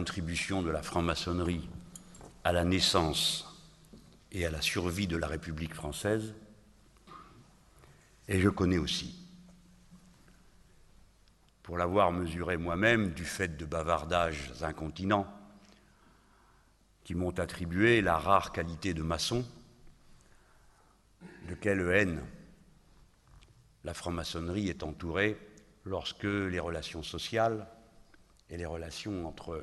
Contribution de la franc-maçonnerie à la naissance et à la survie de la République française, et je connais aussi, pour l'avoir mesuré moi-même du fait de bavardages incontinents qui m'ont attribué la rare qualité de maçon, de quelle haine la franc-maçonnerie est entourée lorsque les relations sociales et les relations entre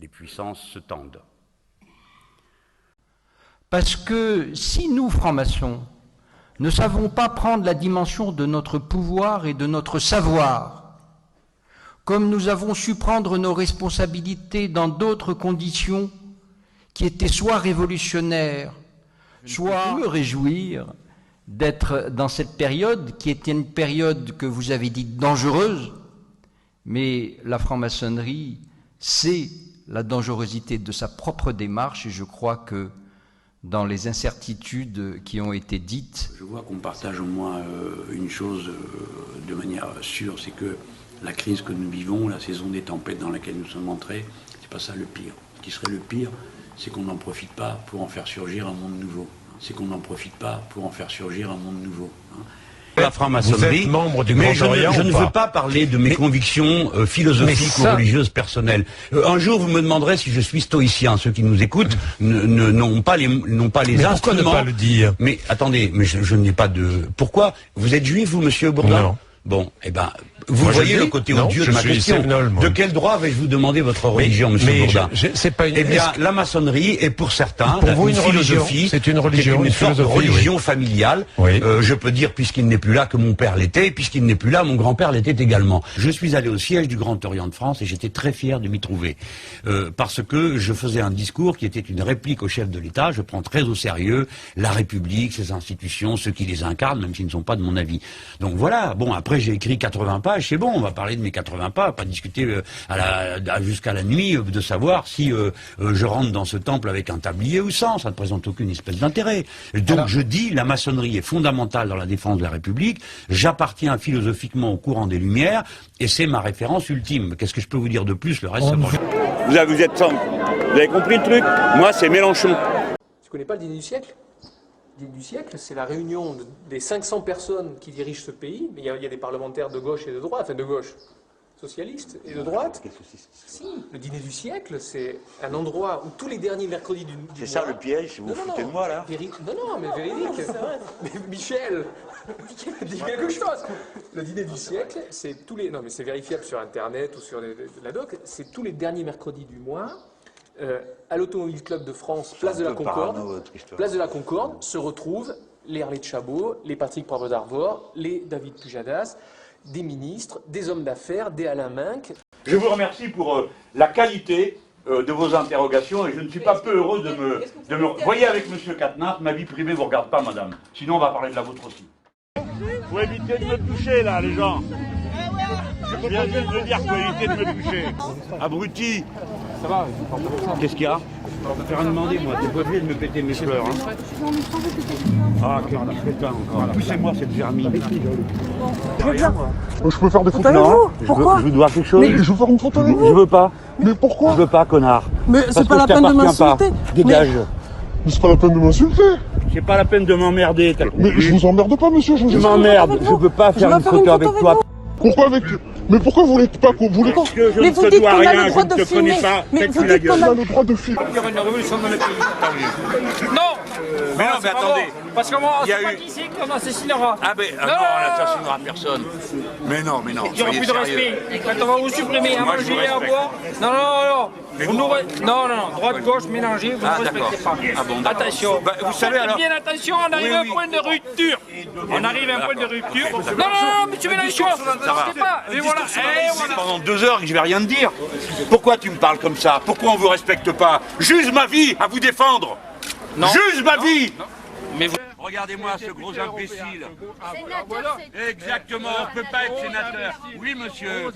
les puissances se tendent. Parce que si nous, francs-maçons, ne savons pas prendre la dimension de notre pouvoir et de notre savoir, comme nous avons su prendre nos responsabilités dans d'autres conditions qui étaient soit révolutionnaires, soit me réjouir d'être dans cette période qui était une période que vous avez dite dangereuse, mais la franc-maçonnerie sait la dangerosité de sa propre démarche et je crois que dans les incertitudes qui ont été dites. Je vois qu'on partage au moins une chose de manière sûre, c'est que la crise que nous vivons, la saison des tempêtes dans laquelle nous sommes entrés, c'est pas ça le pire. Ce qui serait le pire, c'est qu'on n'en profite pas pour en faire surgir un monde nouveau. C'est qu'on n'en profite pas pour en faire surgir un monde nouveau. La franc-maçonnerie, membre du mais Grand Orient, je ne veux pas parler de mes convictions philosophiques ou religieuses personnelles. Un jour, vous me demanderez si je suis stoïcien. Ceux qui nous écoutent n'ont pas les mais instruments. Pourquoi ne pas le dire? Mais attendez, mais je n'ai pas de... Pourquoi? Vous êtes juif, vous, monsieur Bourdin? Non. Bon, eh ben, vous voyez le côté odieux de ma question. Sévenol, de quel droit vais-je vous demander votre religion, monsieur Bourdin? C'est pas une... Eh bien, la maçonnerie est pour certains pour vous une philosophie, c'est une religion, une sorte de religion familiale. Oui. Je peux dire, puisqu'il n'est plus là, que mon père l'était, et puisqu'il n'est plus là, mon grand-père l'était également. Je suis allé au siège du Grand Orient de France et j'étais très fier de m'y trouver. Parce que je faisais un discours qui était une réplique au chef de l'État. Je prends très au sérieux la République, ses institutions, ceux qui les incarnent, même s'ils ne sont pas de mon avis. Donc voilà. Bon, après, j'ai écrit 80 pages, c'est bon, on va parler de mes 80 pages, pas discuter jusqu'à la nuit de savoir si je rentre dans ce temple avec un tablier ou sans, ça ne présente aucune espèce d'intérêt. Donc alors, je dis, la maçonnerie est fondamentale dans la défense de la République, j'appartiens philosophiquement au courant des Lumières, et c'est ma référence ultime. Qu'est-ce que je peux vous dire de plus? Le reste, vous avez compris le truc? Moi, c'est Mélenchon. Tu connais pas le dîner du siècle? Le dîner du siècle, c'est la réunion des 500 personnes qui dirigent ce pays, mais il y a des parlementaires de gauche et de droite, enfin de gauche, socialistes et de droite. Si, le dîner du siècle, c'est un endroit où tous les derniers mercredis du mois... C'est ça le piège, vous foutez de moi là? Non, mais véridique. Mais Michel, dis quelque chose. Le dîner du siècle, c'est tous les... Non, mais c'est vérifiable sur Internet ou sur la doc, c'est tous les derniers mercredis du mois... à l'Automobile Club de France, place de la Concorde, se retrouvent les Harley de Chabot, les Patrick Poivre d'Arvor, les David Pujadas, des ministres, des hommes d'affaires, des Alain Minck. Je vous remercie pour la qualité de vos interrogations et je ne suis pas peu heureux de me... Voyez avec M. Quatennens, ma vie privée ne vous regarde pas, madame. Sinon, on va parler de la vôtre aussi. Faut éviter de me toucher là, les gens. Je viens juste de dire qu'il faut éviter de me toucher. Abruti. Ça va, qu'est-ce qu'il y a? Je vais faire un demander, moi. T'es pas obligé de me péter mes fleurs. Hein. Ah, quel crétin encore. Poussez-moi cette vermine. Je peux faire des photos avec vous? Pourquoi? Je dois quelque chose. Mais je veux faire une photo avec vous. Je veux pas. Mais pourquoi? Je veux pas, connard. Mais c'est pas la peine de m'insulter. Dégage. Mais c'est pas la peine de m'insulter. C'est pas la peine de m'emmerder. Mais je vous emmerde pas, monsieur. Je m'emmerde. Je veux pas faire une photo avec toi. Pourquoi avec... Mais pourquoi vous voulez pas qu'on vous les... Parce que je ne te dois rien, je ne te connais pas. Mais vous dites qu'on a le droit de filmer. Il y aura une révolution dans le pays. Non. Mais non, mais attendez. Parce qu'on c'est pas ici qu'on assassinera. Ah ben non, on n'assassinera personne. Mais non. Il n'y aura plus de respect. Quand on va vous supprimer à manger et à boire. Non. Droite-gauche mélangée, vous ne respectez pas. Ah bon, attention. Bah, vous savez alors. Bien attention, on arrive à un point de rupture. On arrive à un point de rupture. Non, monsieur Mélenchon, ça va pas. Et voilà. Pendant 2 heures, je vais rien te dire. Pourquoi tu me parles comme ça? Pourquoi on vous respecte pas? J'use ma vie à vous défendre. Juge ma vie. Mais vous... Regardez-moi ce gros imbécile. Voilà. Exactement, on ne peut pas être sénateur. Oui, monsieur,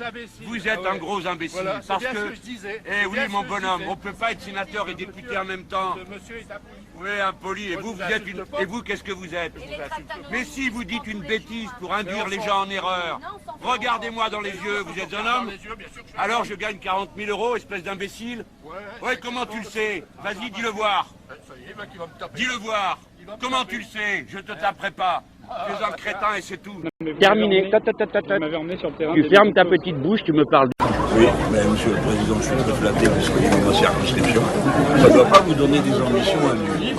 vous êtes un gros imbécile. Voilà, c'est Parce bien que, ce que je disais. eh oui, Bien mon ce que je bonhomme, disais. on ne peut pas être sénateur et député en même temps. Le monsieur est impoli. Oui, impoli. Et vous, vous êtes une... Et vous, qu'est-ce que vous êtes? Mais si vous dites une bêtise pour induire les gens en erreur, regardez-moi dans les yeux, vous êtes un homme? Alors je gagne 40 000 euros, espèce d'imbécile? Ouais, comment tu le sais? Vas-y, dis-le voir. Ça y est, va qu'il va me taper. Dis-le voir. Comment tu le sais? Je te taperai pas. Tu es un crétin et c'est tout. Terminé. Tu fermes ta petite bouche, tu me parles. Oui, mais monsieur le président, je suis très flatté que vous soyez dans ma circonscription. Ça ne doit pas vous donner des ambitions à lui.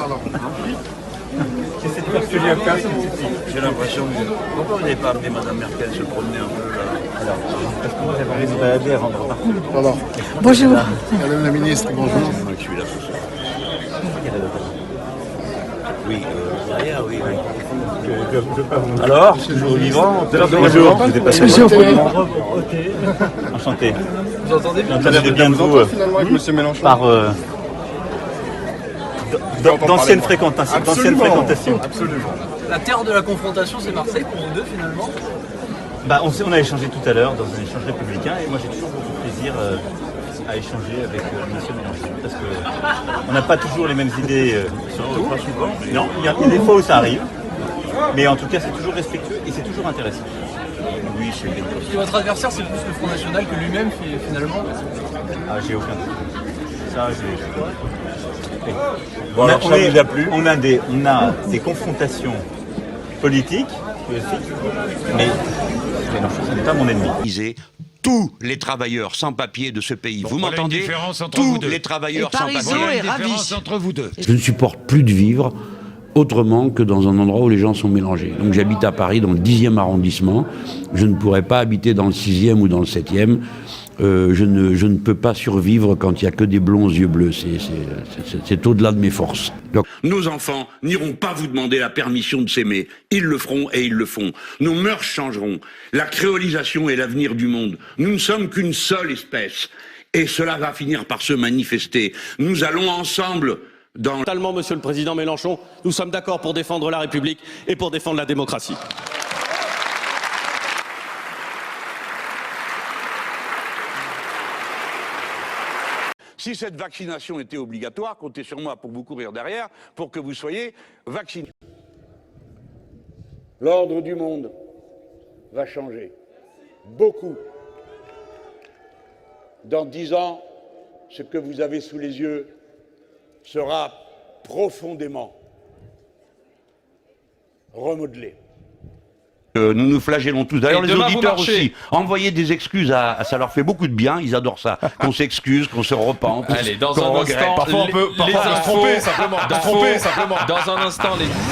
J'ai l'impression que pourquoi vous n'avez pas amené Madame Merkel se promener un peu là? Alors, est-ce que vous avez envie de balader avant de repartir? Voilà. Bonjour. Madame la ministre, bonjour. C'est moi qui suis là ce soir. Oui, derrière, oui. Alors, toujours vivant. Bonjour. Enchanté. Vous entendez bien? J'entendais bien de vous Finalement avec Monsieur Mélenchon. par d'anciennes fréquentations. Absolument. La terre de la confrontation, c'est Marseille pour vous deux finalement. Bah, on a échangé tout à l'heure dans un échange républicain et moi j'ai toujours beaucoup de plaisir à échanger avec Monsieur Mélenchon parce que on n'a pas toujours les mêmes idées sur tout. Non, il y a des fois où ça arrive, mais en tout cas c'est toujours respectueux et c'est toujours intéressant. Oui, c'est bien. Et votre adversaire, c'est plus le Front National que lui-même finalement. Ah, j'ai aucun doute. Ça, j'ai. Bon, alors ça vous a plu? On a des confrontations politiques, mais Mélenchon, ce n'est pas mon ennemi. Tous les travailleurs sans papier de ce pays. Vous m'entendez? Tous les travailleurs sans papier. Je ne supporte plus de vivre autrement que dans un endroit où les gens sont mélangés. Donc j'habite à Paris dans le 10e arrondissement. Je ne pourrais pas habiter dans le 6e ou dans le 7e. Je ne peux pas survivre quand il n'y a que des blonds aux yeux bleus. C'est au-delà de mes forces. Donc, nos enfants n'iront pas vous demander la permission de s'aimer. Ils le feront et ils le font. Nos mœurs changeront. La créolisation est l'avenir du monde. Nous ne sommes qu'une seule espèce. Et cela va finir par se manifester. Nous allons ensemble dans... Totalement, Monsieur le Président Mélenchon, nous sommes d'accord pour défendre la République et pour défendre la démocratie. Si cette vaccination était obligatoire, comptez sur moi pour vous courir derrière, pour que vous soyez vaccinés. L'ordre du monde va changer. Beaucoup. Dans 10 ans, ce que vous avez sous les yeux sera profondément remodelé. Nous nous flagellons tous. D'ailleurs, les auditeurs aussi. Envoyer des excuses ça leur fait beaucoup de bien. Ils adorent ça. Qu'on s'excuse, qu'on se repente. Allez, dans qu'on un regrette. instant, Parfois on peut se tromper simplement. Dans un instant, les